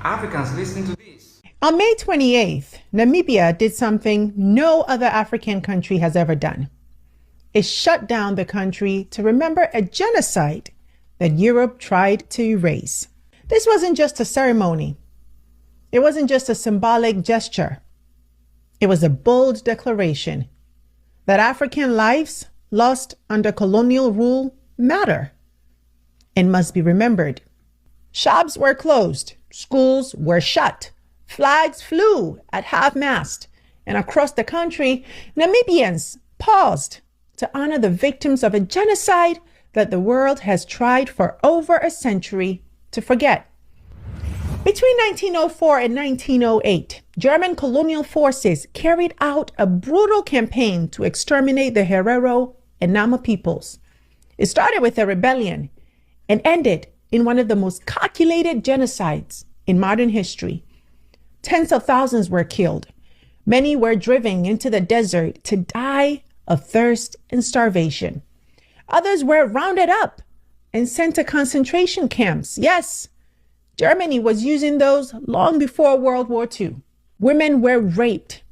Africans, listen to this. On May 28th, Namibia did something no other African country has ever done. It shut down the country to remember a genocide that Europe tried to erase. This wasn't just a ceremony. It wasn't just a symbolic gesture. It was a bold declaration that African lives lost under colonial rule matter and must be remembered. Shops were closed, schools were shut, flags flew at half-mast, and across the country, Namibians paused to honor the victims of a genocide that the world has tried for over a century to forget. Between 1904 and 1908, German colonial forces carried out a brutal campaign to exterminate the Herero and Nama peoples. It started with a rebellion and ended in one of the most calculated genocides in modern history. Tens of thousands were killed. Many were driven into the desert to die of thirst and starvation. Others were rounded up and sent to concentration camps. Yes, Germany was using those long before World War II. Women were raped.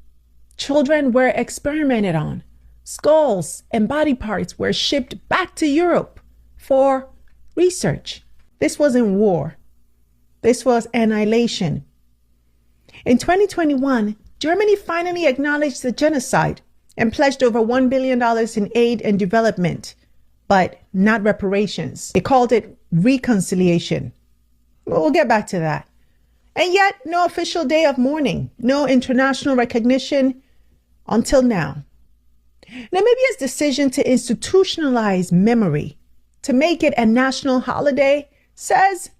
Children were experimented on. Skulls and body parts were shipped back to Europe for research. This wasn't war. This was annihilation. In 2021, Germany finally acknowledged the genocide and pledged over $1 billion in aid and development, but not reparations. It called it reconciliation. We'll get back to that. And yet, no official day of mourning, no international recognition until now. Namibia's decision to institutionalize memory, to make it a national holiday, says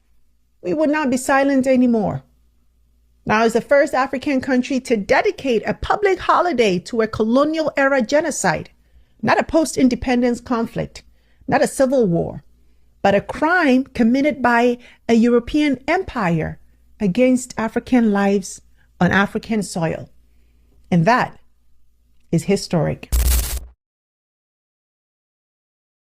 we would not be silent anymore. Now, as the first African country to dedicate a public holiday to a colonial era genocide, not a post-independence conflict, not a civil war, but a crime committed by a European empire against African lives on African soil. And that is historic.